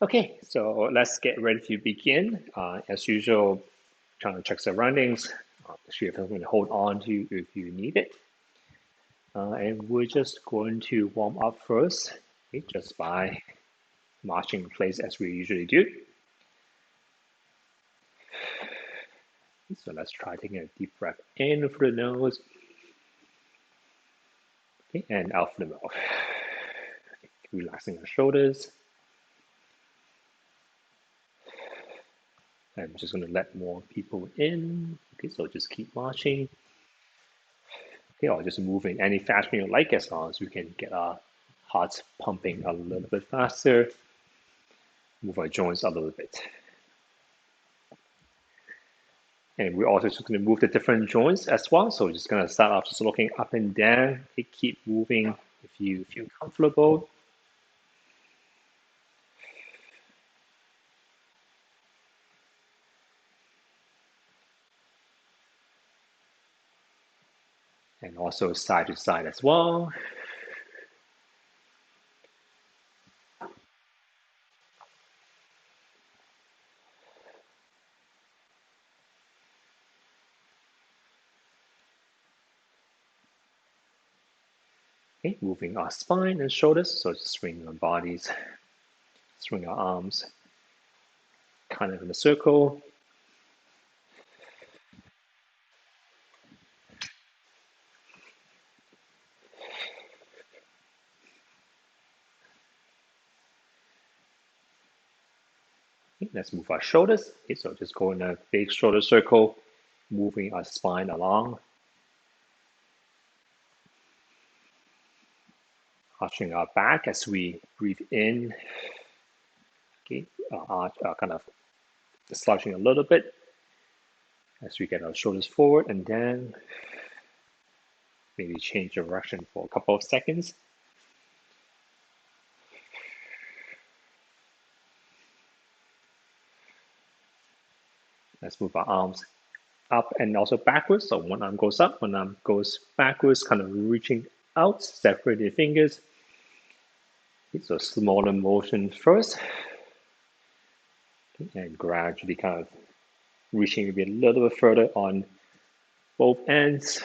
Okay, so let's get ready to begin. As usual, trying to check surroundings, see if I'm going to hold on to if you need it. And we're just going to warm up first, okay, just by marching in place as we usually do. So let's try taking a deep breath in through the nose, okay, and out through the mouth. Relaxing our shoulders. I'm just going to let more people in. Okay, so just keep marching. Okay, or just moving any fashion you like as long as we can get our hearts pumping a little bit faster. Move our joints a little bit. And we're also just going to move the different joints as well. So we're just going to start off just looking up and down. Okay, keep moving if you feel comfortable. And also side to side as well. Okay, moving our spine and shoulders. So just swing our bodies, swing our arms, kind of in a circle. Okay, let's move our shoulders. Okay, so just go in a big shoulder circle, moving our spine along, arching our back as we breathe in. Okay, kind of slouching a little bit as we get our shoulders forward, and then maybe change direction for a couple of seconds. Let's move our arms up and also backwards. So one arm goes up, one arm goes backwards, kind of reaching out, separate the fingers. Okay, so smaller motion first, okay, and gradually kind of reaching maybe a little bit further on both ends.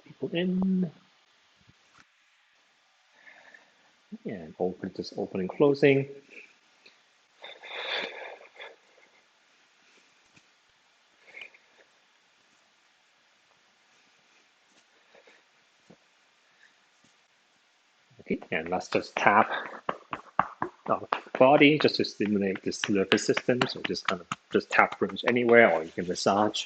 People in and open, just open and closing. Okay, and let's just tap our body just to stimulate the nervous system. So just kind of just tap pretty much anywhere, or you can massage.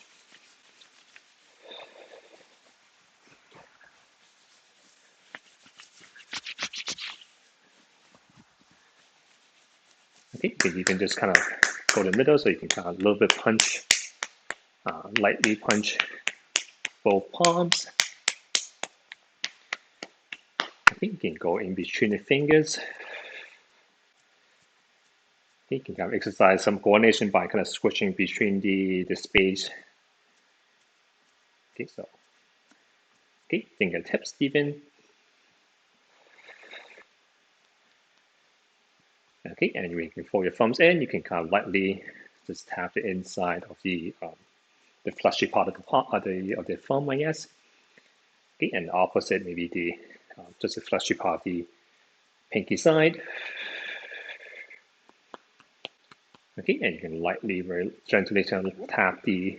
Okay, so you can just kind of go to the middle, so you can kind of a little bit punch, lightly punch both palms. I think you can go in between the fingers. You can kind of exercise some coordination by kind of switching between the space. Okay, so okay, fingertips even. Okay, and you can fold your thumbs in. You can kind of lightly just tap the inside of the fleshy part of the thumb, I guess. Okay, and the opposite, maybe the just the fleshy part of the pinky side. Okay, and you can lightly, very gently kind of tap the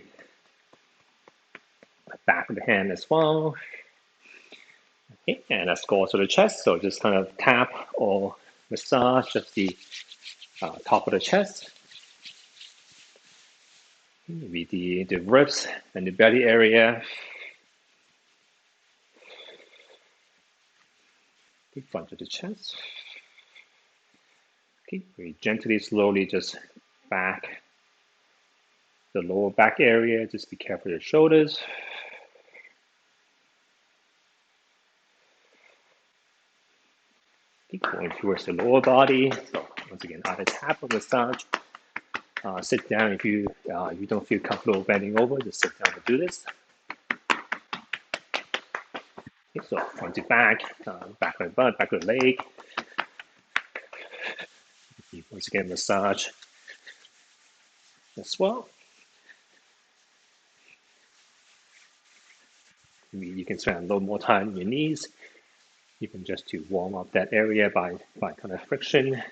back of the hand as well. Okay, and let's go to the chest. So just kind of tap or massage just the top of the chest. Maybe the ribs and the belly area. The front of the chest. Okay, very gently, slowly just back the lower back area. Just be careful of your shoulders. Keep going towards the lower body. So once again, either tap or massage. Sit down if you don't feel comfortable bending over. Just sit down to do this. Okay, so front to back, back to the butt, back to the leg. Once again, massage as well. Maybe you can spend a little more time on your knees, even just to warm up that area by kind of friction.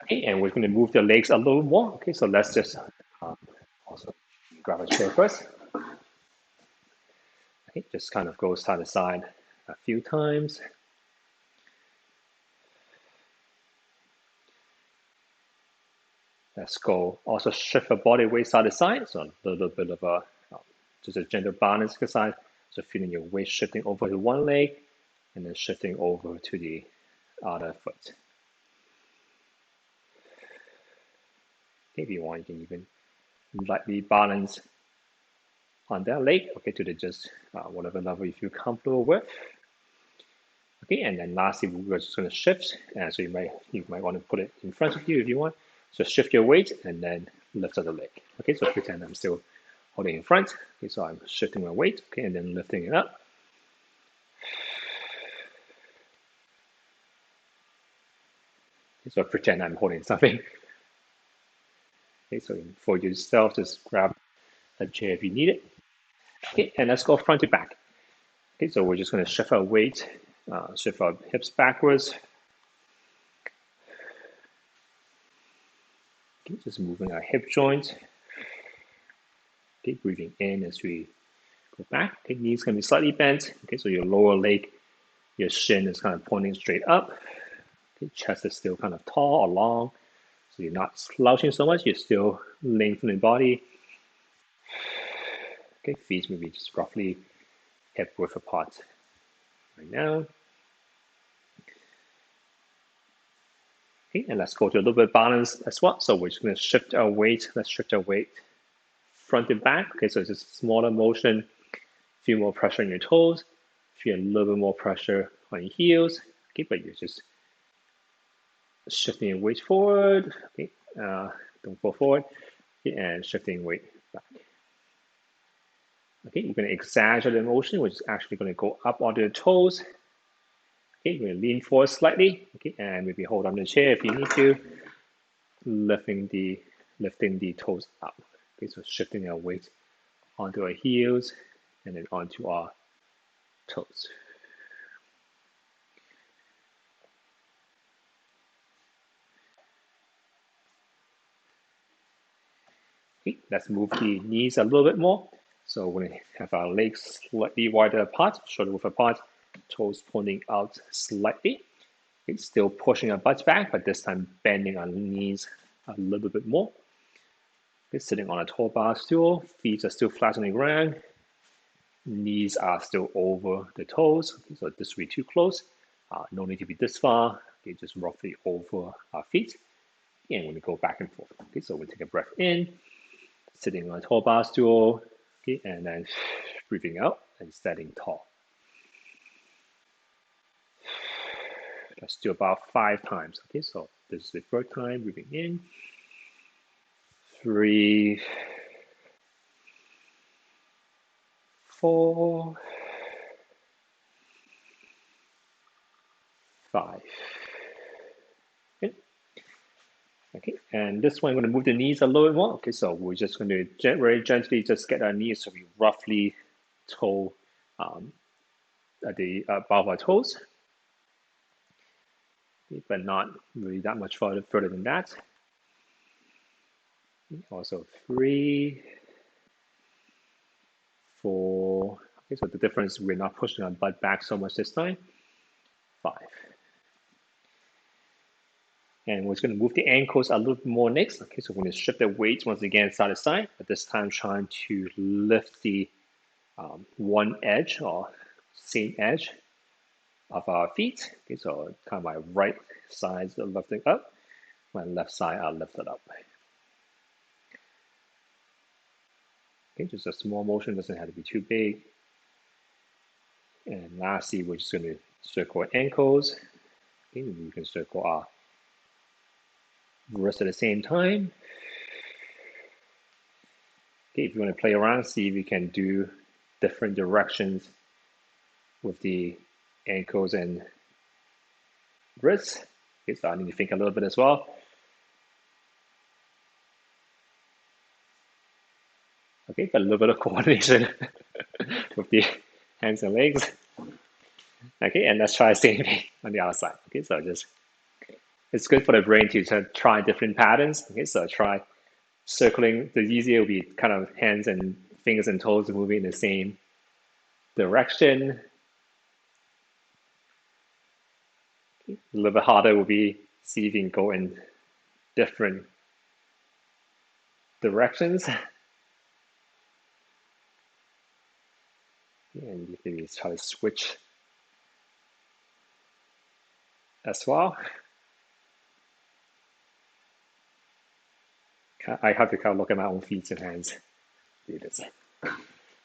Okay, and we're going to move the legs a little more. Okay, so let's just also grab a chair first. Okay, just kind of go side to side a few times. Let's go. Also shift the body weight side to side. So a little bit of a just a gentle balance exercise. So feeling your weight shifting over to one leg and then shifting over to the other foot. Okay, if you want, you can even lightly balance on that leg. Okay, to the just whatever level you feel comfortable with. Okay, and then lastly, we're just going to shift. And so you might want to put it in front of you if you want. So shift your weight and then lift up the leg. Okay, so pretend I'm still holding in front. Okay, so I'm shifting my weight. Okay, and then lifting it up. Okay, so pretend I'm holding something. Okay, so for yourself, just grab a chair if you need it. Okay, and let's go front to back. Okay, so we're just going to shift our weight, shift our hips backwards. Okay, just moving our hip joint. Okay, breathing in as we go back. Okay, knees can be slightly bent. Okay, so your lower leg, your shin is kind of pointing straight up. Okay, chest is still kind of tall or long. So you're not slouching so much, you're still lengthening the body. Okay, feet maybe just roughly hip width apart right now. Okay, and let's go to a little bit of balance as well. So we're just going to shift our weight. Let's shift our weight front and back. Okay, so it's just a smaller motion. Feel more pressure on your toes. Feel a little bit more pressure on your heels. Okay, but you're just shifting your weight forward. Okay, don't fall forward. Okay, and shifting weight back. Okay, you're going to exaggerate the motion, which is actually going to go up onto the toes. Okay, you're going to lean forward slightly. Okay, and maybe hold on the chair if you need to, lifting the toes up. Okay, so shifting our weight onto our heels and then onto our toes. Okay, let's move the knees a little bit more. So we're going to have our legs slightly wider apart, shoulder width apart, toes pointing out slightly. Okay, still pushing our butts back, but this time bending our knees a little bit more. Okay, sitting on a tall bar stool, feet are still flat on the ground, knees are still over the toes. Okay, so this will be too close. No need to be this far. Okay, just roughly over our feet. And we're going to go back and forth. Okay, so we take a breath in, sitting on a tall bar stool, okay, and then breathing out and standing tall. Let's do about 5 times. Okay, so this is the first time, breathing in, 3, 4, 5. Okay. Okay, and this one I'm going to move the knees a little bit more. Okay, so we're just going to very gently just get our knees to be roughly toe at the above our toes, okay, but not really that much further than that. Also 3, 4. Okay, so the difference, we're not pushing our butt back so much this time. 5. And we're just going to move the ankles a little bit more next. Okay, so we're going to shift the weight once again side to side, but this time trying to lift the one edge or same edge of our feet. Okay, so kind of my right side lifting up, my left side are lifted up. Okay, just a small motion, doesn't have to be too big. And lastly, we're just going to circle our ankles. Okay, we can circle our wrists at the same time. Okay, if you want to play around, see if you can do different directions with the ankles and wrists. Okay, so I need to think a little bit as well. Okay, got a little bit of coordination with the hands and legs. Okay, and let's try the same thing on the other side. Okay, so just it's good for the brain to try different patterns. Okay, so try circling. The easier will be kind of hands and fingers and toes moving in the same direction. A little bit harder will be see if you can go in different directions. And maybe try to switch as well. I have to kind of look at my own feet and hands. Do this.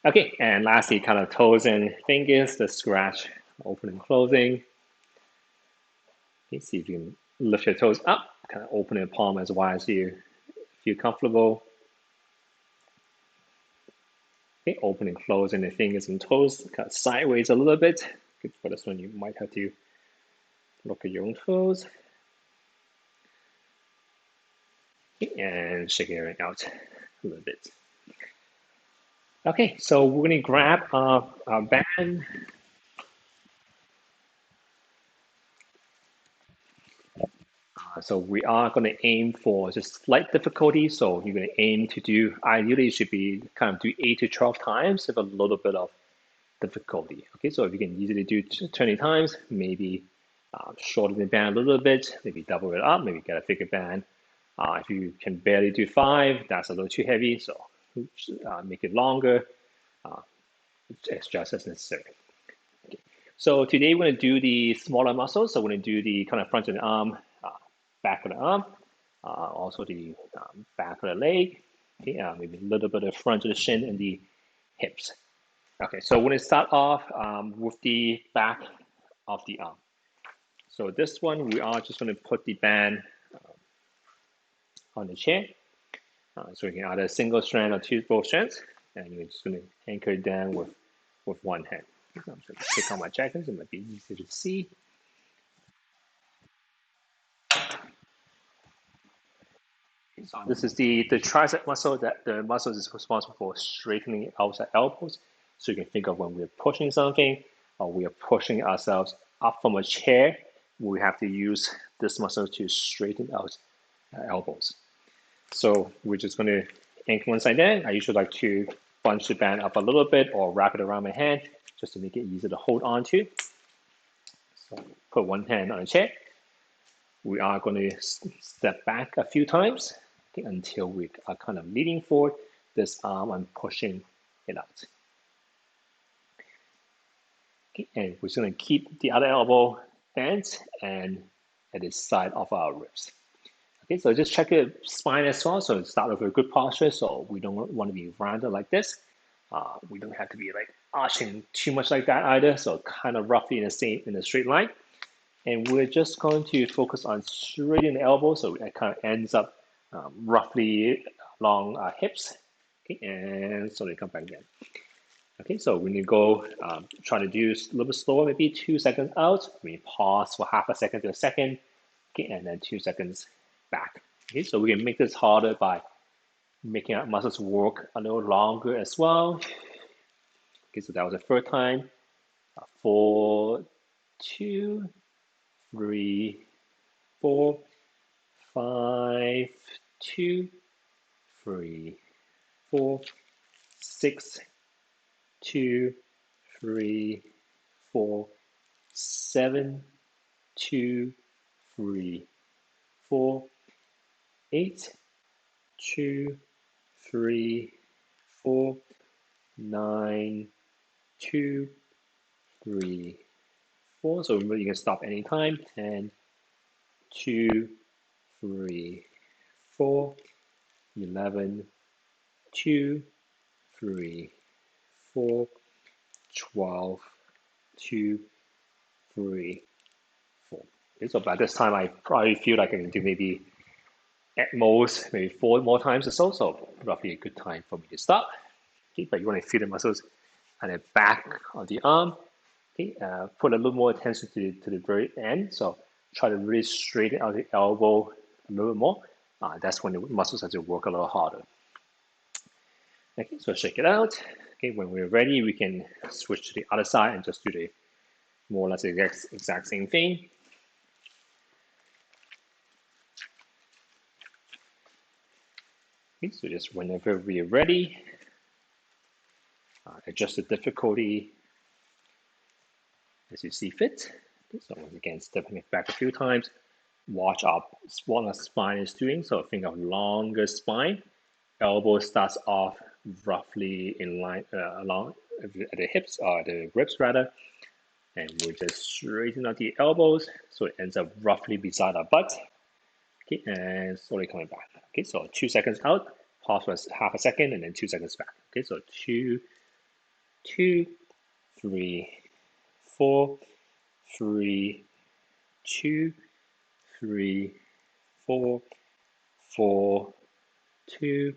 Okay, and lastly, kind of toes and fingers, the scratch, open and closing. Okay, see if you can lift your toes up, kind of open your palm as wide as you feel comfortable. Okay, open and closing the fingers and toes, kind of sideways a little bit. Okay, for this one, you might have to look at your own toes. Okay, and shake it out a little bit. Okay, so we're going to grab our band. So we are going to aim for just slight difficulty. So you're going to aim to do, ideally, it should be kind of do 8 to 12 times with a little bit of difficulty. Okay, so if you can easily do 20 times, maybe shorten the band a little bit, maybe double it up, maybe get a bigger band. If you can barely do 5, that's a little too heavy. So make it longer. Adjust as necessary. Okay. So today we're going to do the smaller muscles. So we're going to do the kind of front of the arm, back of the arm, also the back of the leg, okay, maybe a little bit of front of the shin and the hips. Okay, so we're going to start off with the back of the arm. So this one, we are just going to put the band on the chair. So you can either single strand or both strands, and you're just going to anchor it down with one hand. I'm just going to take out my jacket, so it might be easier to see. So this is the tricep muscle, that the muscle is responsible for straightening outside elbows. So you can think of when we're pushing something or we are pushing ourselves up from a chair, we have to use this muscle to straighten out elbows. So we're just going to anchor one side down. I usually like to bunch the band up a little bit or wrap it around my hand just to make it easier to hold on to. So put one hand on a chair. We are going to step back a few times, okay, until we are kind of leaning forward. This arm, I'm pushing it out. Okay, and we're going to keep the other elbow bent and at the side of our ribs. Okay, so just check your spine as well. So start with a good posture. So we don't want to be rounded like this. We don't have to be like arching too much like that either. So kind of roughly in a straight line. And we're just going to focus on straightening the elbow, so it kind of ends up roughly along our hips. Okay, and so they come back again. Okay, so when you go, try to do a little bit slower, maybe 2 seconds out. We pause for half a second to a second. Okay, and then 2 seconds back. Okay, so we can make this harder by making our muscles work a little longer as well. Okay, so that was the third time. 4, 2, 3, 4, 5, 2, 3, 4, 6, 2, 3, 4, 7, 2, 3, 4, 8, 2, 3, 4, 9, 2, 3, 4. So remember, you can stop anytime. 10, 2, 3, 4, 11, 2, 3, 4, 12, 2, 3, 4. Okay, so by this time, I probably feel like I can do maybe at most maybe 4 more times or so. So roughly a good time for me to stop. Okay, but you want to feel the muscles at the back of the arm. Okay, put a little more attention to the very end. So try to really straighten out the elbow a little bit more. That's when the muscles have to work a little harder. Okay, so shake it out. Okay, when we're ready, we can switch to the other side and just do the more or less the exact same thing. Okay, so just whenever we're ready, adjust the difficulty as you see fit. Okay, so once again, stepping it back a few times. Watch up what our spine is doing. So think of longer spine. Elbow starts off roughly in line along at the hips or the ribs rather, and we just straighten out the elbows so it ends up roughly beside our butt. Okay, and slowly coming back. Okay, so 2 seconds out, pause for half a second, and then 2 seconds back. Okay, so 2, 2, 3, 4, 3, 2, 3, 4, 4, 2,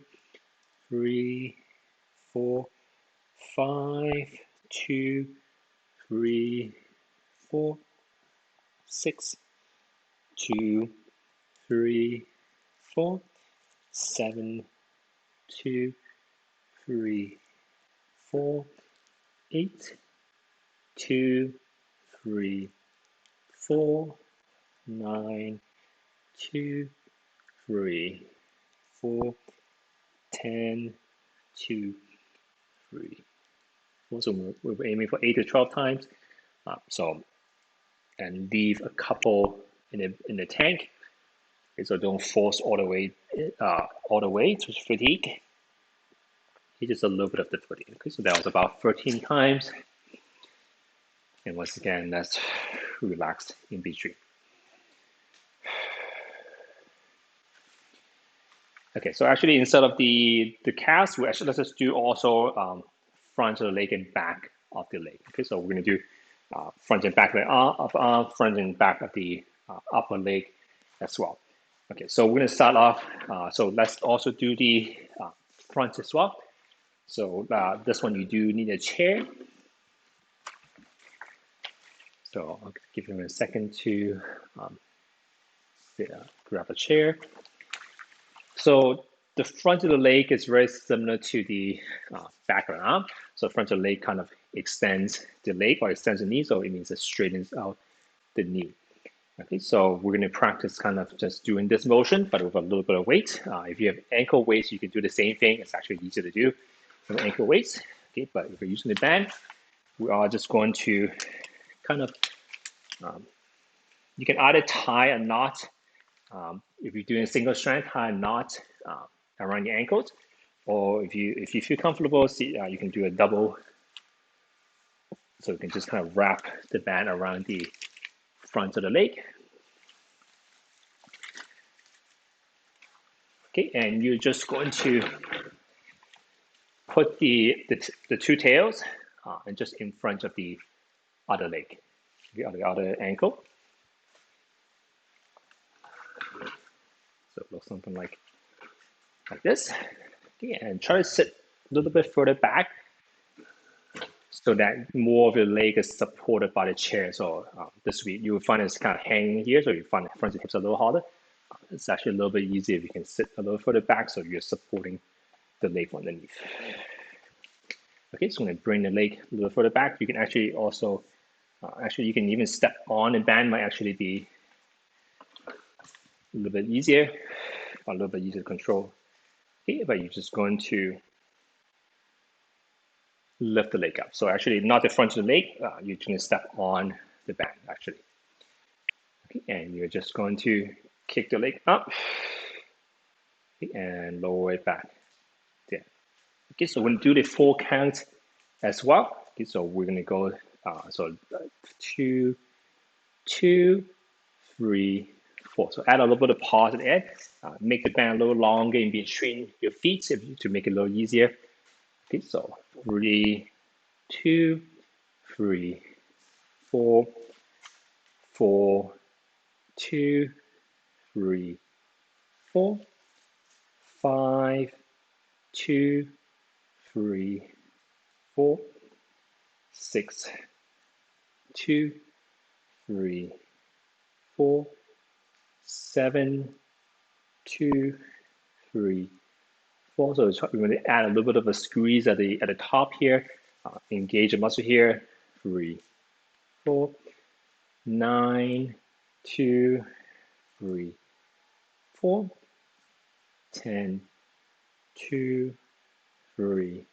3, 4, 5, 2, 3, 4, 6, 2, 3, 4, 7, 2, 3, 4, 8, 2, 3, 4, 9, 2, 3, 4, 10, 2, 3. So we're aiming for 8 to 12 times. And leave a couple in the tank. Okay, so don't force all the way to fatigue. Okay, just a little bit of the fatigue. Okay, so that was about 13 times. And once again, let's relax in between. Okay, so actually instead of the calves, let's just do also front of the leg and back of the leg. Okay, so we're gonna do front and back of the arm, front and back of the upper leg as well. Okay, so we're gonna start off. So let's also do the front as well. So this one you do need a chair. So I'll give him a second to grab a chair. So the front of the leg is very similar to the back of the arm. So front of the leg kind of extends the leg or extends the knee, so it means it straightens out the knee. Okay, so we're going to practice kind of just doing this motion, but with a little bit of weight. If you have ankle weights, you can do the same thing. It's actually easier to do with ankle weights. Okay, but if we're using the band, we are just going to kind of, you can either tie a knot. If you're doing a single strand, tie a knot around your ankles, or if you feel comfortable, you can do a double. So you can just kind of wrap the band around the front of the leg. Okay, and you're just going to put the two tails and just in front of the other leg, the other ankle. So it looks something like this. Okay, and try to sit a little bit further back so that more of your leg is supported by the chair. So this week you will find it's kind of hanging here, so you find the front of the hips a little harder. It's actually a little bit easier if you can sit a little further back so you're supporting the leg underneath. Okay, so I'm going to bring the leg a little further back. You can actually also, you can even step on the band, might actually be a little bit easier, a little bit easier to control. Okay, but you're just going to lift the leg up. So actually not the front of the leg, you're going to step on the band actually. Okay, and you're just going to kick the leg up and lower it back there. Okay, so we're going to do the 4 count as well. Okay, so we're going to go, 2, 2, 3, 4. So add a little bit of pause at the end. Make the band a little longer in between your feet to make it a little easier. Okay, so 3, 2, 3, 4, 4, 2, 3, 4, 5, 2, 3, 4, 6, 2, 3, 4, 7, 2, 3, 4. So we're going to add a little bit of a squeeze at the top here. Engage the muscle here. 3, 4, 9, 2, 3, 4, 10, 2, 3,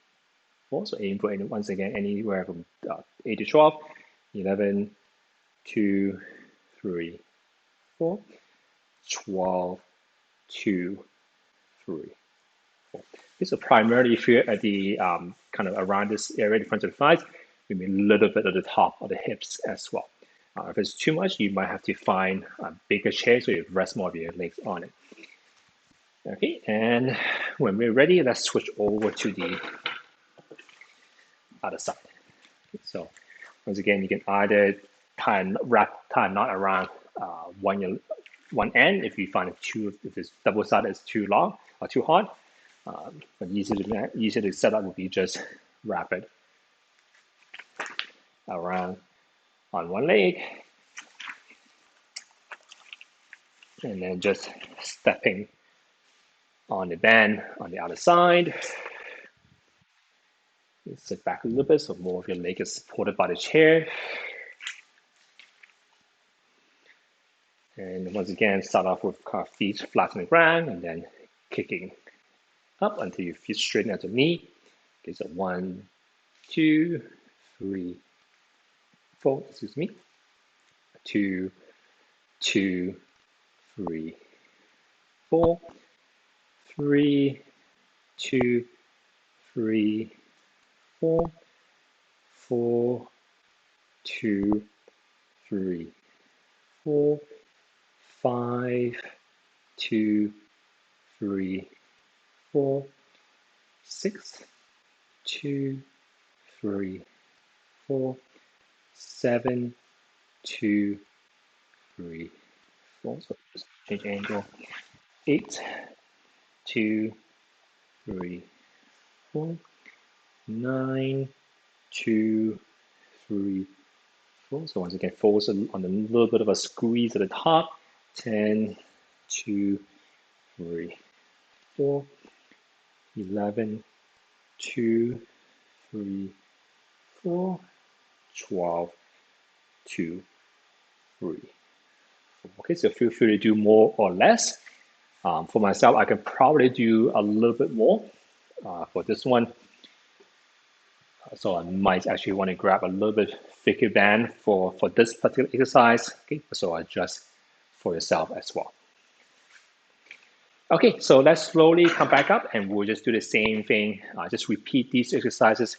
4. So aim for once again anywhere from 8 to 12, 11, 2, 3, 4, 12, 2, 3, 4. Okay, so primarily if you're at the kind of around this area, the front of the thighs, maybe a little bit at the top of the hips as well. If it's too much, you might have to find a bigger chair so you rest more of your legs on it. Okay, and when we're ready, let's switch over to the other side. So once again, you can either tie a knot around one end if you find if it's double sided, it's too long or too hard. But easier to set up would be just wrap it around on one leg, and then just stepping on the band on the other side. Sit back a little bit so more of your leg is supported by the chair. And once again, start off with feet flat on the ground and then kicking up until your feet straighten at the knee. Okay, so 1, 2, 3, 4, excuse me. 2, 2, 3, 4, 3, 2, 3, 4, 4, 2, 3, 4, 5, 2, 3, 4, 6, 2, 3, 4, 7, 2, 3, 4. So just change angle. 8, 2, 3, 4, 9, 2, 3, 4. So once again, focus on a little bit of a squeeze at the top. 10, 2, 3, 4, 11, 2, 3, 4, 12, 2, 3. Okay, so feel free to do more or less. For myself, I can probably do a little bit more for this one. So I might actually want to grab a little bit thicker band for this particular exercise. Okay, so adjust for yourself as well. Okay, so let's slowly come back up and we'll just do the same thing. Just repeat these exercises.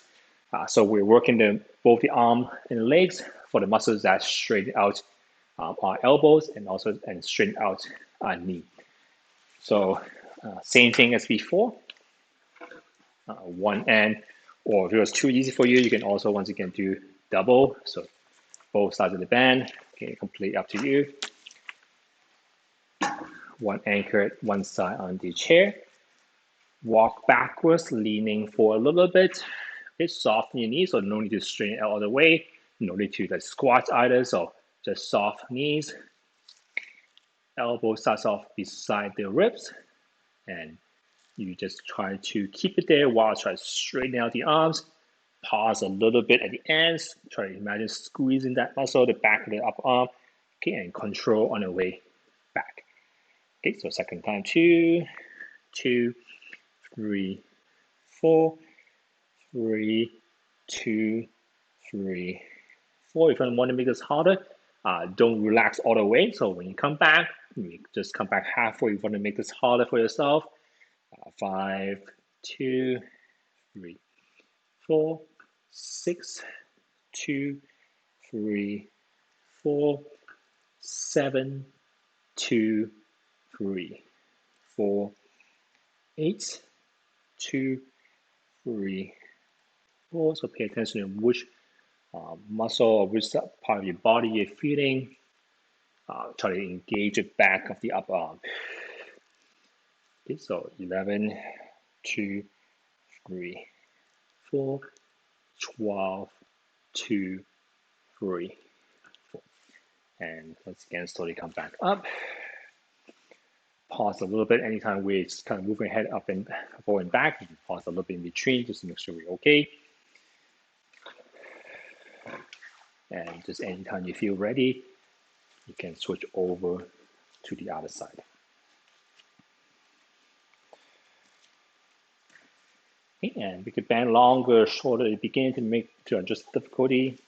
So we're working both the arm and the legs for the muscles that straighten out our elbows and straighten out our knee. So same thing as before. One end, or if it was too easy for you, you can also once again do double. So both sides of the band. Okay, completely up to you. One anchored one side on the chair. Walk backwards, leaning forward a little bit. Okay, soften your knees, so no need to straighten out all the way. No need to squat either, so just soft knees. Elbow starts off beside the ribs, and you just try to keep it there while try to straighten out the arms. Pause a little bit at the ends. Try to imagine squeezing that muscle, the back of the upper arm. Okay, and control on the way back. Okay, so second time, 2, 2, 3, 4, 3, 2, 3, 4. If you want to make this harder, don't relax all the way. So when you come back, you just come back halfway. You want to make this harder for yourself. 5, 2, 3, 4, 6, 2, 3, 4, 7, 2, 3, 4, 8, 2, 3, 4. So pay attention to which muscle or which part of your body you're feeling. Try to engage the back of the upper arm. Okay, so 11, 2, 3, 4, 12, 2, 3, 4. And let's again slowly come back up. Pause a little bit anytime we're kind of moving head up and forward and back. You can pause a little bit in between just to make sure we're okay. And just anytime you feel ready, you can switch over to the other side. Okay, and we could bend longer, shorter. It begin to adjust difficulty.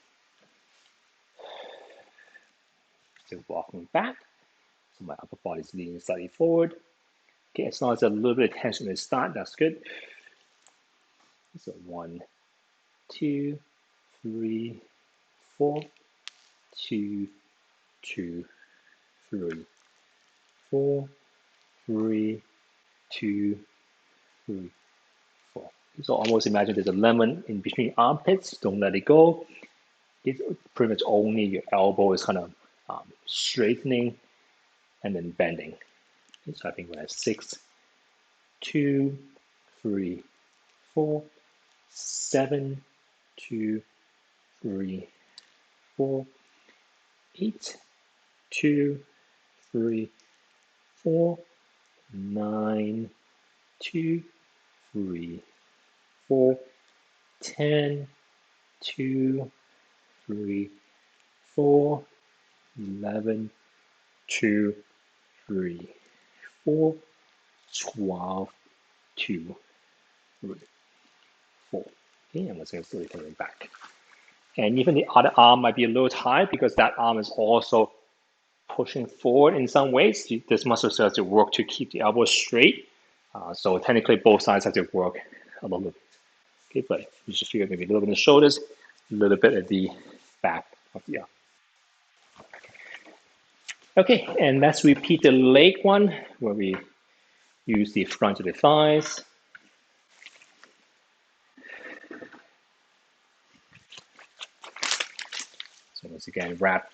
Still walking back. So my upper body is leaning slightly forward. Okay, as long as there's a little bit of tension at the start, that's good. So 1, 2, 3, 4, 2, 2, 3, 4, 3, 2, 3, 4. So almost imagine there's a lemon in between armpits. Don't let it go. It's pretty much only your elbow is kind of straightening and then bending. So I think we're at 6, 2, 3, 4, 7, 2, 3, 4, 8, 2, 3, 4, 9, 2, 3, 4, 10, 2, 3, 4, 11, 2, 3, 4, 12, 2, 3, 4. Okay, and let's go slowly coming back. And even the other arm might be a little tight because that arm is also pushing forward in some ways. This muscle starts to work to keep the elbow straight. So technically both sides have to work a little bit. Okay, but you just feel maybe a little bit in the shoulders, a little bit at the back of the arm. Okay, and let's repeat the leg one where we use the front of the thighs. So once again, wrap.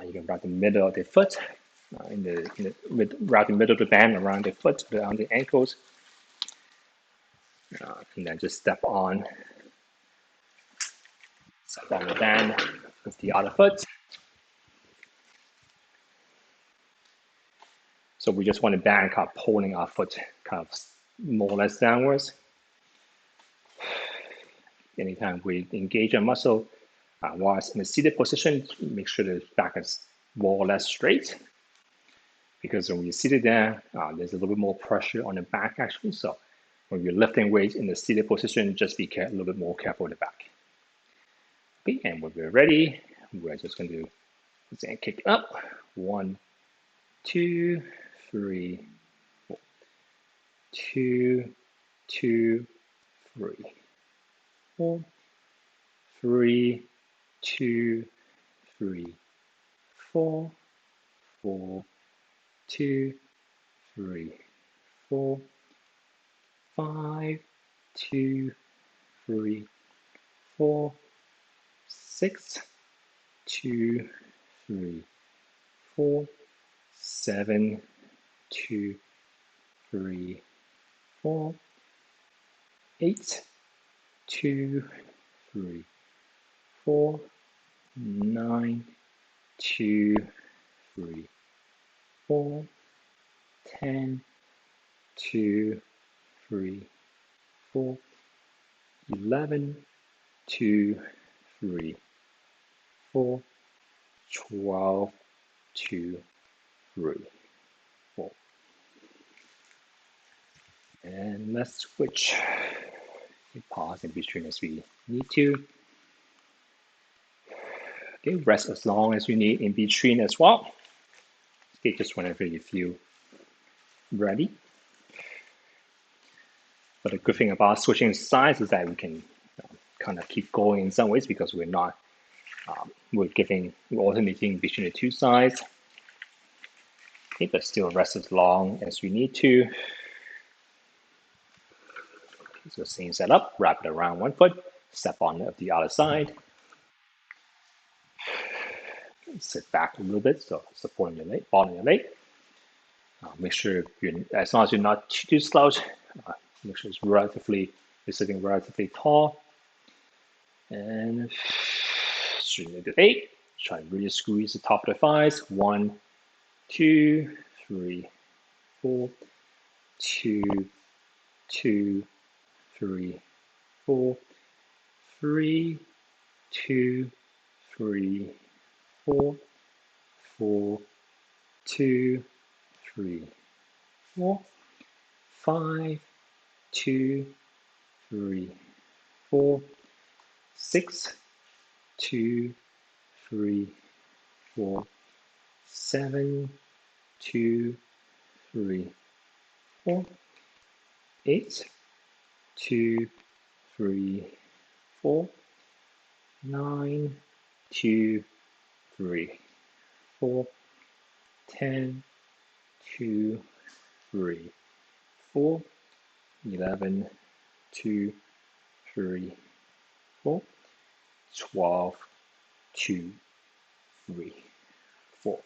You can wrap the middle of the foot wrap the middle of the band around the foot, around the ankles, and then just step on the band with the other foot. So we just want to band kind of pulling our foot kind of more or less downwards. Anytime we engage a muscle, while it's in a seated position, make sure the back is more or less straight. Because when you're seated there, there's a little bit more pressure on the back actually. So when you're lifting weights in the seated position, just be a little bit more careful with the back. Okay, and when we're ready, we're just going to kick up. 1, 2, 3, 4. 2, 2, 3, 4. 3, 2, 3, 4. 4, 2, 3, 4. 5, 2, 3, 4. 6, 2, 3, 4. 7, 2, 3, 4. 8, 2, 3, 4. 9, 2, 3, 4. 10, 2, 3, 4. 11, 2, 3, 4. 12, 2, 3, 4. And let's switch. Pause in between as we need to. Okay, rest as long as you need in between as well. Okay, just whenever you feel ready. But the good thing about switching sides is that we can kind of keep going in some ways because we're not, we're alternating between the two sides. Okay, but still rest as long as we need to. So same setup, wrap it around one foot, step on the other side. Sit back a little bit, so supporting your leg, bottom of your leg. Make sure as long as you're not too slouched, make sure you're sitting relatively tall. And straighten to 8. Try to really squeeze the top of the thighs. 1, 2, 3, 4, 2, 2, 3, 4, 3, 2, 3, 4, 4, 2, 3, 4, 5, 2, 3, 4, 6, 2, 3, 4, 7, 2, 3, 4, 8, 2, 3, 4, 9, 2, 3, 4, 10, 2, 3, 4, 11, 2, 3, 4, 12, 2, 3, 4.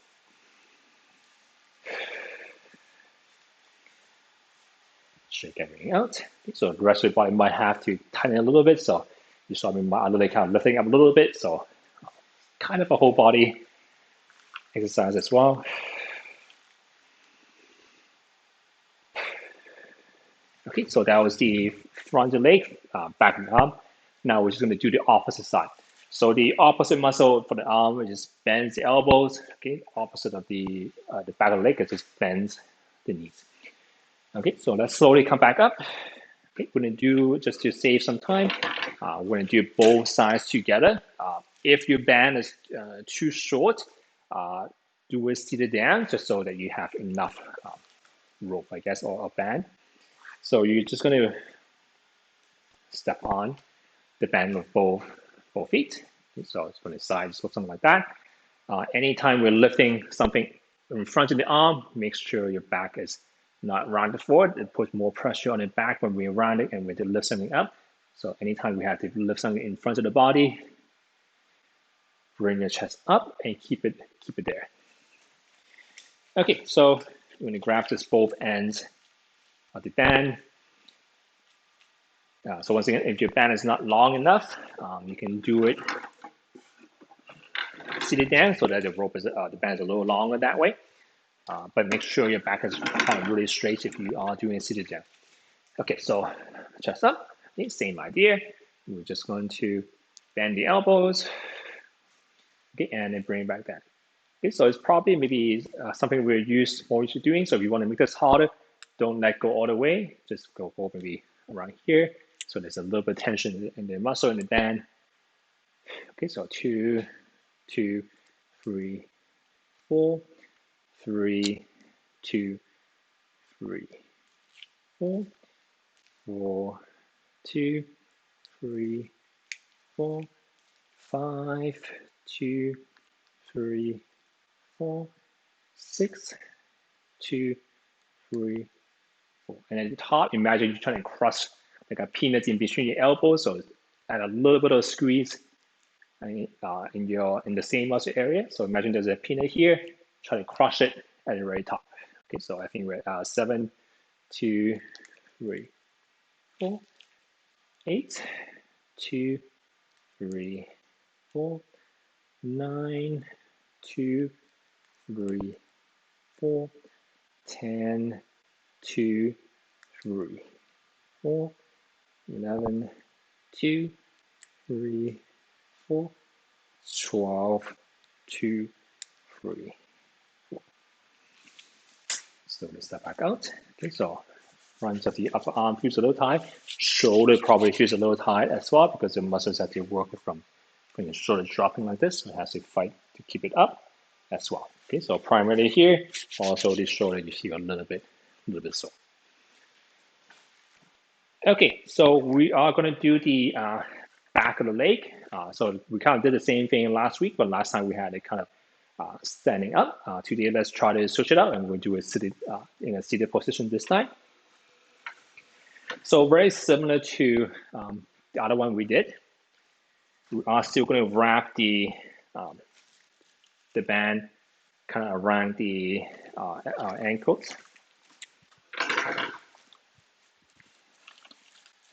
Shake everything out. Okay, so the rest of the body might have to tighten a little bit. So you saw me my other leg kind of lifting up a little bit. So kind of a whole body exercise as well. Okay, so that was the front of the leg, back of the arm. Now we're just going to do the opposite side. So the opposite muscle for the arm just bends the elbows. Okay, opposite of the back of the leg, it just bends the knees. Okay, so let's slowly come back up. Okay, we're going to do, just to save some time, we're going to do both sides together. If your band is too short, do it seated down just so that you have enough rope, I guess, or a band. So you're just going to step on the band with both feet. So it's from the side, just look something like that. Anytime we're lifting something in front of the arm, make sure your back is not rounded forward. It puts more pressure on the back when we're rounded and we have to lift something up. So anytime we have to lift something in front of the body, bring your chest up and keep it there. Okay, so we're going to grab just both ends of the band. So once again, if your band is not long enough, you can do it seated down so that the band is a little longer that way. But make sure your back is kind of really straight if you are doing it seated down. Okay, so chest up. Okay, same idea. We're just going to bend the elbows. Okay, and then bring it back down. Okay, so it's probably maybe something we're more used to doing. So if you want to make this harder, don't let go all the way. Just go for maybe around here. So there's a little bit of tension in the muscle in the band. Okay, so 2, 2, 3, 4, 3, 2, 3, 4, 4, 2, 3, 4, 5, 2, 3, 4, 6, 2, 3, 4. And at the top, imagine you're trying to crush like a peanut in between your elbows. So add a little bit of squeeze in the same muscle area. So imagine there's a peanut here. Try to crush it at the very top. Okay, so I think we're at 7, 2, 3, 4, 8, 2, 3, 4, 9, 2, 3, 4, 10, 2, 3, 4, 11, 2, 3, 4, 12, 2, 3, 4. Slowly step back out. Okay, so front of the upper arm feels a little tight. Shoulder probably feels a little tight as well because the muscles have to work from when your shoulder dropping like this. So it has to fight to keep it up as well. Okay, so primarily here, also this shoulder you feel a little bit sore. Okay, so we are going to do the back of the leg. So we kind of did the same thing last week, but last time we had it kind of standing up. Today, let's try to switch it up and we'll do it seated, in a seated position this time. So very similar to the other one we did. We are still going to wrap the band kind of around the ankles.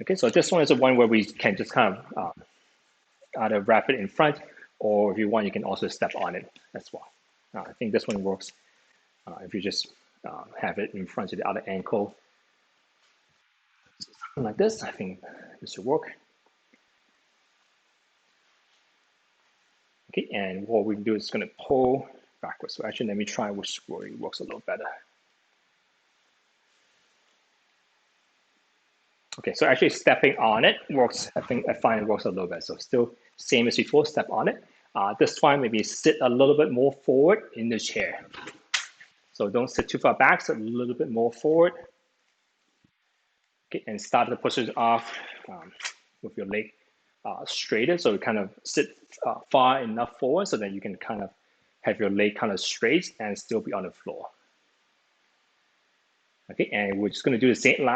Okay, so this one is the one where we can just kind of either wrap it in front, or if you want, you can also step on it as well. I think this one works if you just have it in front of the other ankle, something like this. I think this should work. Okay, and what we do is going to pull backwards. So actually, let me try which way works a little better. Okay, so actually stepping on it works. I find it works a little bit. So still same as before, step on it. This time maybe sit a little bit more forward in the chair. So don't sit too far back, so a little bit more forward. Okay, and start to push it off with your leg straighter. So you kind of sit far enough forward so that you can kind of have your leg kind of straight and still be on the floor. Okay, and we're just going to do the same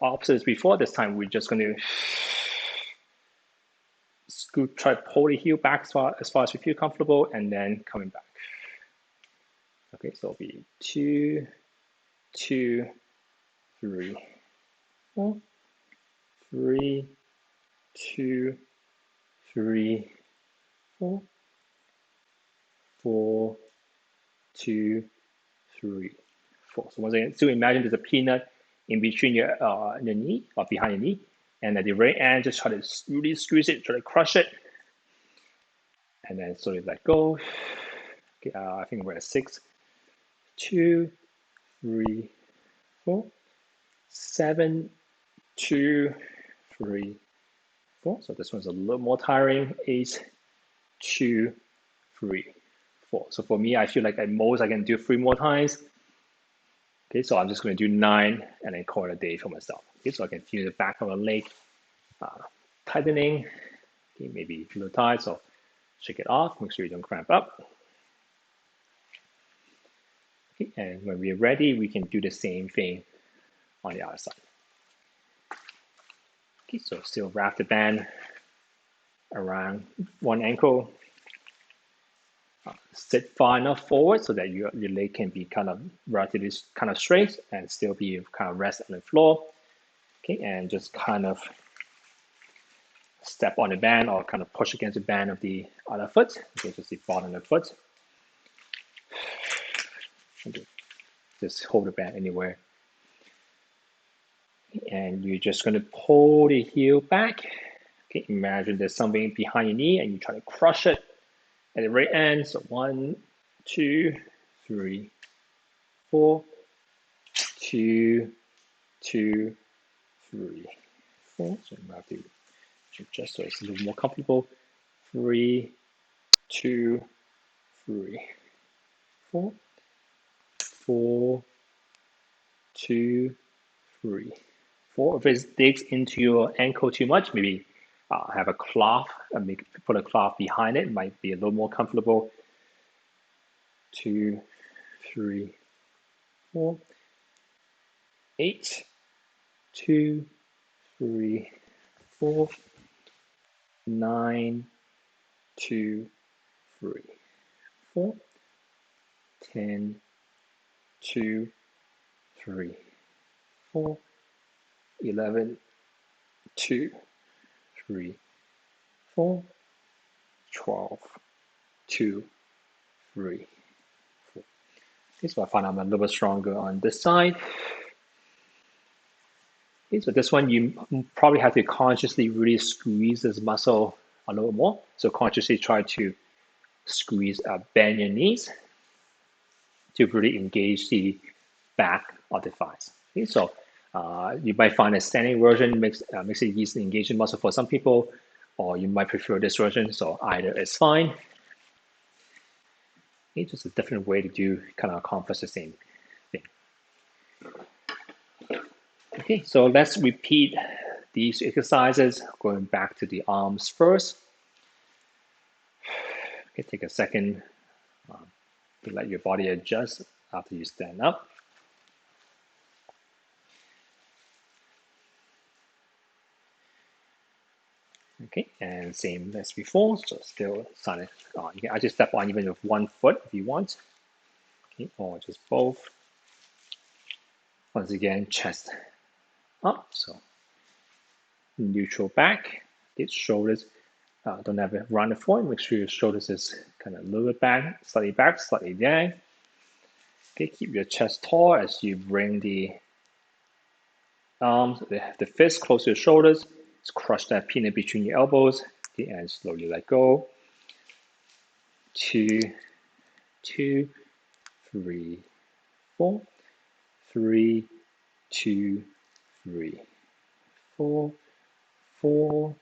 opposite as before. This time we're just going to scoot, try to pull the heel back as far as we feel comfortable, and then coming back. Okay, so it'll be 2, 2, 3, 4, 3, 2, 3, 4, 4, 2, 3, 4. So once again, so imagine there's a peanut in between your knee or behind your knee, and at the very end, just try to really squeeze it, try to crush it, and then slowly let go. Okay, I think we're at 6, 2, 3, 4, 7, 2, 3, 4. So this one's a little more tiring. 8, 2, 3, 4. So for me, I feel like at most I can do 3 more times. Okay, so I'm just going to do 9 and then call it a day for myself. Okay, so I can feel the back of the leg tightening. Okay, maybe a little tight, so shake it off. Make sure you don't cramp up. Okay, and when we're ready, we can do the same thing on the other side. Okay, so still wrap the band around one ankle. Sit far enough forward so that your leg can be kind of relatively kind of straight and still be kind of rest on the floor. Okay, and just kind of step on the band or kind of push against the band of the other foot. Okay, just the bottom of the foot. Okay, just hold the band anywhere. And you're just going to pull the heel back. Okay, imagine there's something behind your knee and you try to crush it at the right end. So 1, 2, 3, 4, 2, 2, 3, 4. So you have to adjust so it's a little more comfortable. 3, 2, 3, 4, 4, 2, 3, 4. If it digs into your ankle too much, maybe have a cloth and put a cloth behind it. It might be a little more comfortable. 2, 3, 4, 8, 2, 3, 4, 9, 2, 3, 4, 10, 2, 3, 4, 11, 2, 3, 4, 12, 2, 3, 4. Okay, so I find I'm a little bit stronger on this side. Okay, so this one you probably have to consciously really squeeze this muscle a little more. So consciously try to squeeze, bend your knees to really engage the back of the thighs. Okay, so you might find a standing version makes it easy to engage the muscle for some people, or you might prefer this version. So either is fine. Okay, just a different way to do kind of accomplish the same thing. Okay, so let's repeat these exercises, going back to the arms first. Okay, take a second to let your body adjust after you stand up. Okay, and same as before, so still silent. You can actually step on even with one foot if you want. Okay, or just both. Once again, chest up. So neutral back. Get shoulders, don't have it rounded forward. Make sure your shoulders is kind of a little bit back, slightly down. Okay, keep your chest tall as you bring the arms, the fist close to your shoulders. Just crush that peanut between your elbows. Okay, and slowly let go. 2, 2, 3, 4. 3, 2, 3, 4. 4,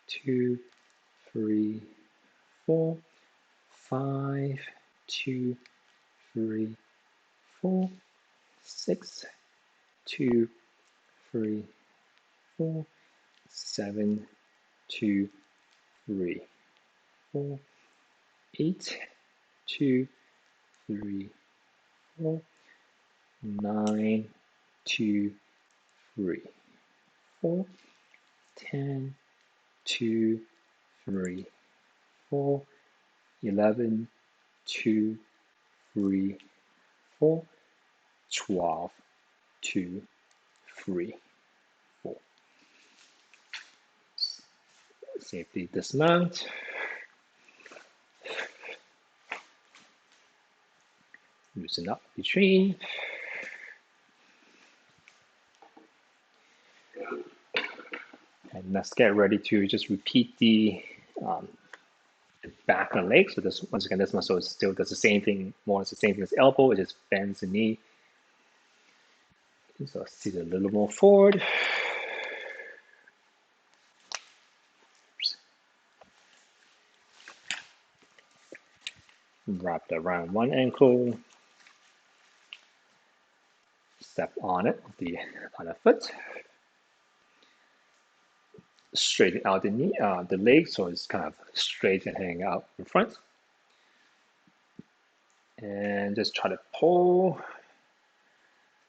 2, 3, 4. 5, 2, 3, 4. 6, 2, 3, 4. 7, 2, 3, 4. 8, 2, 3, 4. 9, 2, 3, 4. 10, 2, 3, 4. 11, 2, 3, 4. 12, 2, 3, 4. Safely dismount. Loosen up between. And let's get ready to just repeat the back and leg. So this, once again, this muscle still does the same thing, more or less the same thing as elbow. It just bends the knee. So sit a little more forward. Wrap it around one ankle. Step on it, the other foot. Straighten out the knee, the leg, so it's kind of straight and hanging out in front. And just try to pull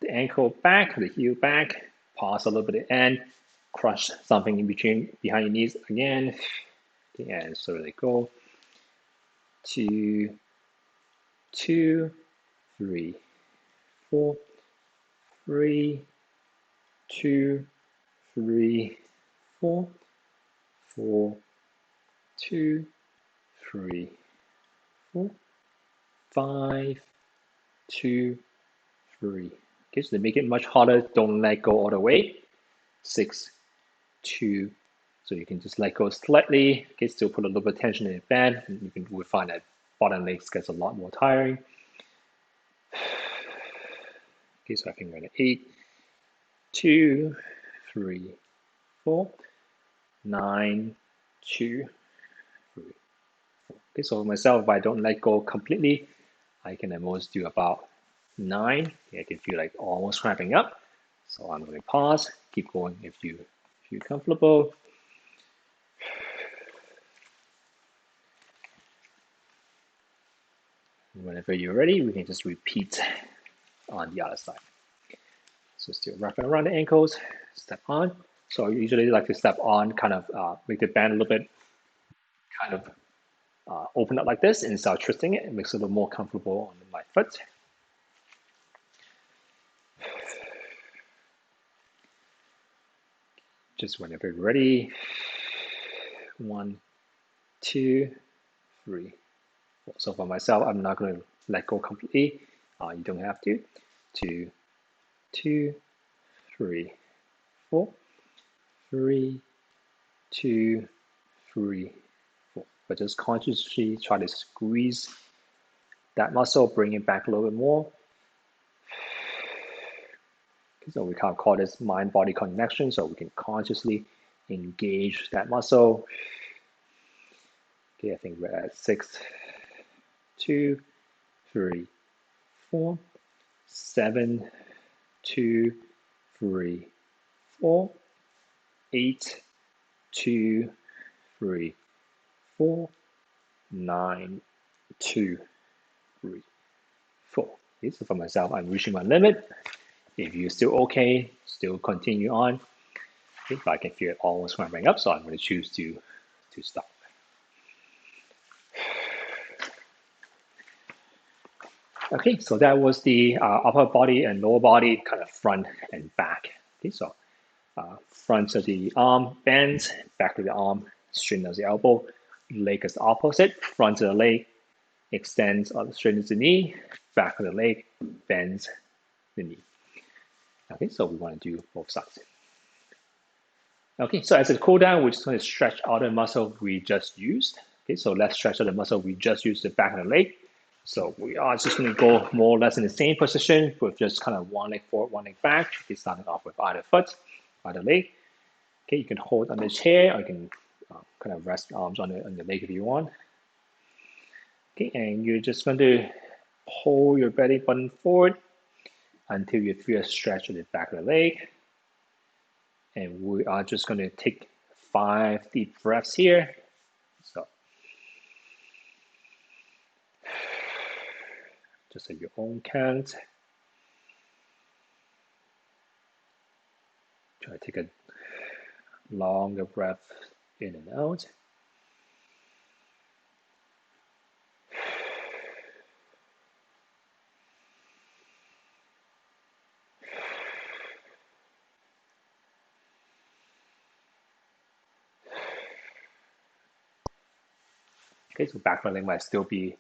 the ankle back, the heel back, pause a little bit at the end, crush something in between, behind your knees again, and so they go. 2, 2, 3, 4, 3, 2, 3, 4, 4, 2, 3, 4, 5, 2, 3. Okay, so to make it much harder, don't let go all the way. 6, 2. So you can just let go slightly. Okay, still put a little bit of tension in the band. And you will find that bottom legs gets a lot more tiring. Okay, so I can go to 8, 2, 3, 4, 9, 2, 3, 4. Okay, so myself, if I don't let go completely, I can at most do about 9. I can feel like almost cramping up. So I'm going to pause, keep going if you feel comfortable. Whenever you're ready, we can just repeat on the other side. So still wrapping around the ankles, step on. So I usually like to step on, kind of make the band a little bit kind of open up like this and start twisting it. It makes it a little more comfortable on my foot. Just whenever you're ready. 1, 2, 3, 4. So for myself, I'm not going to let go completely. You don't have to. 2, 2, 3, 4, 3, 2, 3, 4. But just consciously try to squeeze that muscle, bring it back a little bit more. So we kind of call this mind-body connection. So we can consciously engage that muscle. Okay, I think we're at 6, 2, 3, 4, 7, 2, 3, 4, 8, 2, 3, 4, 9, 2, 3, 4. Okay, so for myself, I'm reaching my limit. If you're still okay, still continue on. Okay, if I can feel it almost ramping up, so I'm going to choose to stop. Okay, so that was the upper body and lower body, kind of front and back. Okay, so Front of the arm bends, back of the arm straighten as the elbow, leg is the opposite, front of the leg extends or straightens the knee, back of the leg bends the knee. Okay, so we want to do both sides. Okay, so as a cool down, we're just going to stretch out the muscle we just used. Okay, so let's stretch out the muscle we just used, the back of the leg. So we are just going to go more or less in the same position with just kind of one leg forward, one leg back. Okay, starting off with either foot, either leg. Okay, you can hold on the chair or you can kind of rest arms on the leg if you want. Okay, and you're just going to pull your belly button forward until you feel a stretch of the back of the leg. And we are just going to take 5 deep breaths here. So just at your own count. Try to take a longer breath in and out. Okay, so back leg might still be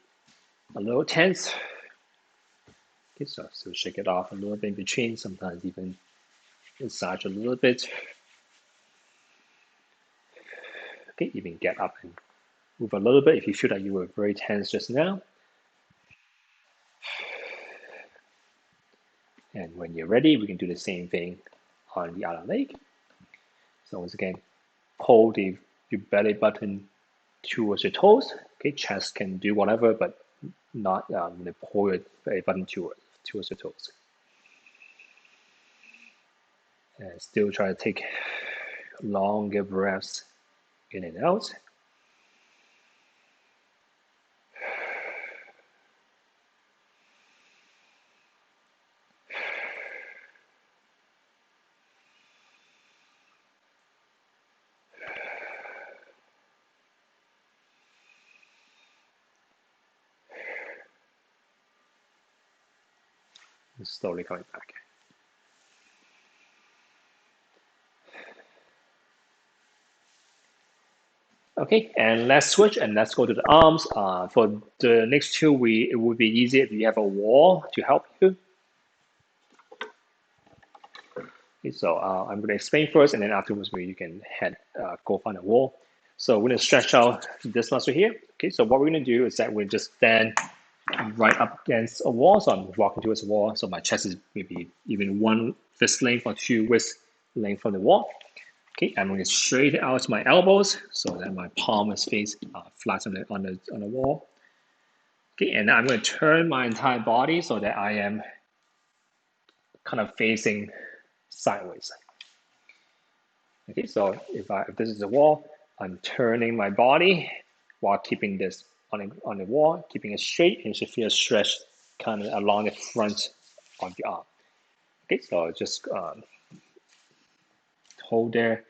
a little tense. Okay, so shake it off a little bit in between, sometimes even massage a little bit. Okay, even get up and move a little bit if you feel like you were very tense just now. And when you're ready, we can do the same thing on the other leg. So once again, pull your belly button towards your toes. Okay, chest can do whatever, but not pull your belly button towards your toes. And still try to take longer breaths in and out. And slowly coming back. Okay, and let's switch and let's go to the arms. For the next two, it would be easier if you have a wall to help you. Okay, so I'm going to explain first, and then afterwards you can go find a wall. So we're going to stretch out this muscle here. Okay, so what we're going to do is that we just stand right up against a wall. So I'm walking towards the wall. So my chest is maybe even 1 fist length or 2 wrist length from the wall. Okay, I'm going to straighten out my elbows so that my palm is faced flat on the wall. Okay, and I'm going to turn my entire body so that I am kind of facing sideways. Okay, so if this is the wall, I'm turning my body while keeping this on the wall, keeping it straight, and you should feel a stretch kind of along the front of the arm. Okay, so just hold there.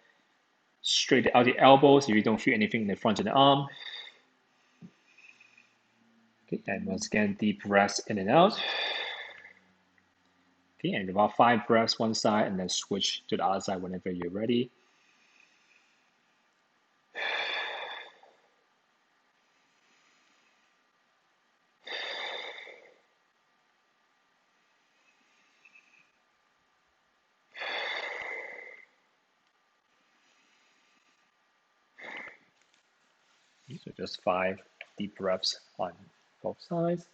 Straight out the elbows if you don't feel anything in the front of the arm. Okay, and once again, deep breaths in and out. Okay, and about 5 breaths one side, and then switch to the other side whenever you're ready. So just 5 deep breaths on both sides.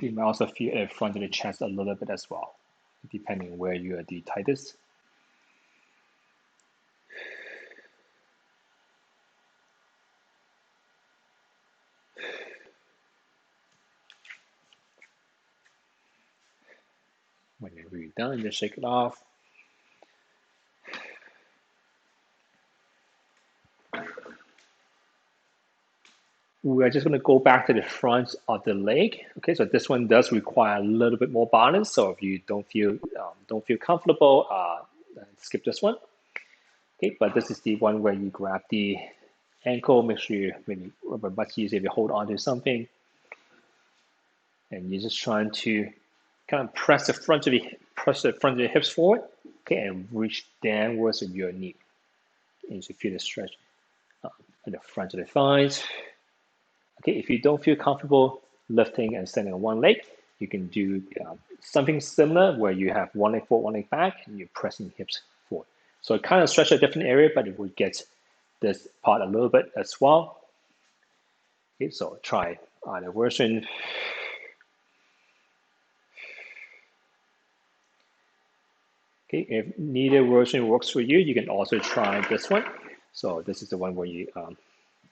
You might also feel it in front of the chest a little bit as well, depending on where you are the tightest. Whenever you're done, just shake it off. We're just going to go back to the front of the leg. Okay, so this one does require a little bit more balance. So if you don't feel comfortable, skip this one. Okay, but this is the one where you grab the ankle, make sure you maybe much easier if you hold on to something. And you're just trying to kind of press the front of the hips forward, okay, and reach downwards with your knee. And you should feel the stretch at the front of the thighs. Okay, if you don't feel comfortable lifting and standing on one leg, you can do something similar where you have one leg forward, one leg back, and you're pressing hips forward. So it kind of stretches a different area, but it will get this part a little bit as well. Okay, so try either version. Okay, if neither version works for you, you can also try this one. So this is the one where you,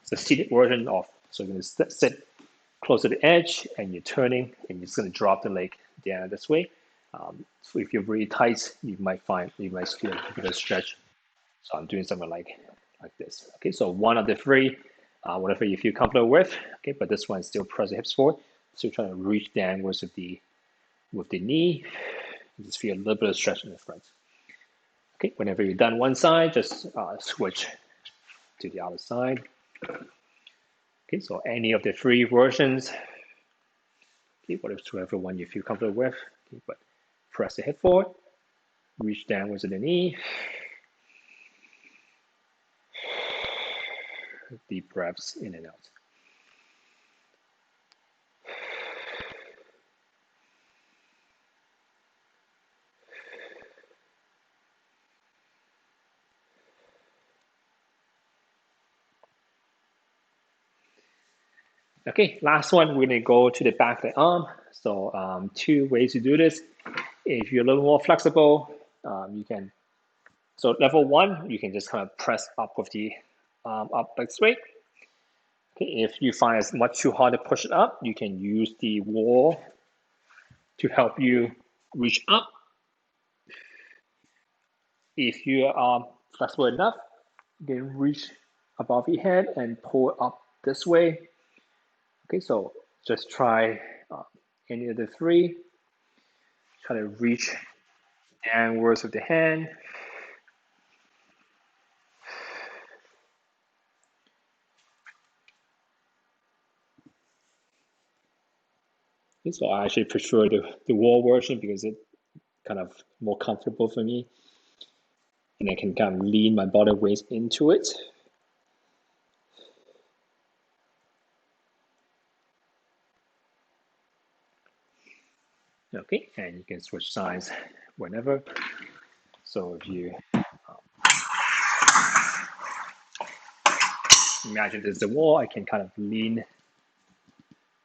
it's a seated version of, so you're going to sit close to the edge and you're turning and you're just going to drop the leg down this way. So if you're really tight, you might feel a bit of stretch. So I'm doing something like this. Okay, so one of the three, whatever you feel comfortable with. Okay, but this one still press the hips forward. So you're trying to reach downwards with the knee. You just feel a little bit of stretch in the front. Okay, whenever you're done one side, just switch to the other side. Okay, so any of the three versions, okay, whatever one you feel comfortable with, okay, but press the hip forward, reach downwards with the knee. Deep breaths in and out. Okay, last one, we're gonna go to the back of the arm. So two ways to do this. If you're a little more flexible, you can, so level one, you can just kind of press up with the arm up like straight. Okay, if you find it's much too hard to push it up, you can use the wall to help you reach up. If you are flexible enough, you can reach above your head and pull it up this way. Okay, so just try any of the three. Try to reach downwards with the hand. Okay, so I actually prefer the wall version because it's kind of more comfortable for me. And I can kind of lean my body weight into it. Okay, and you can switch sides whenever. So if you imagine there's a wall, I can kind of lean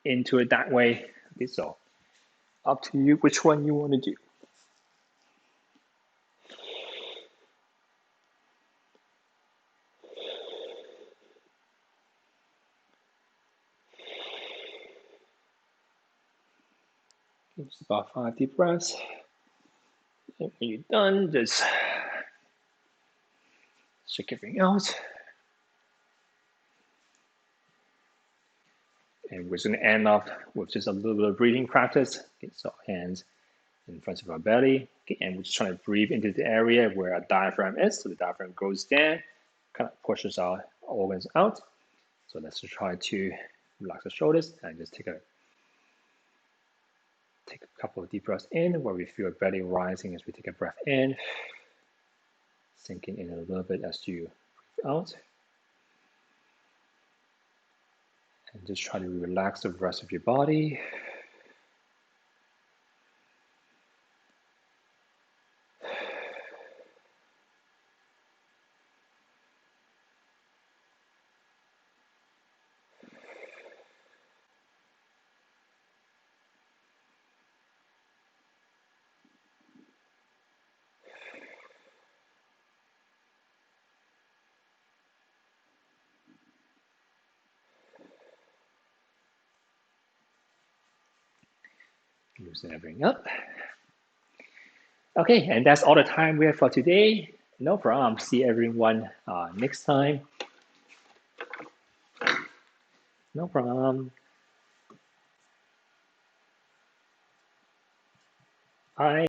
into it that way. Okay, so up to you which one you want to do. Just about 5 deep breaths. And when you're done, just shake everything out. And we're just going to end off with just a little bit of breathing practice. Okay, so hands in front of our belly. Okay, and we're just trying to breathe into the area where our diaphragm is. So the diaphragm goes down, kind of pushes our organs out. So let's just try to relax the shoulders and just take a couple of deep breaths in where we feel our belly rising as we take a breath in, sinking in a little bit as you breathe out. And just try to relax the rest of your body. Loosen everything up. Okay, and that's all the time we have for today. No problem. See everyone next time. No problem. Bye.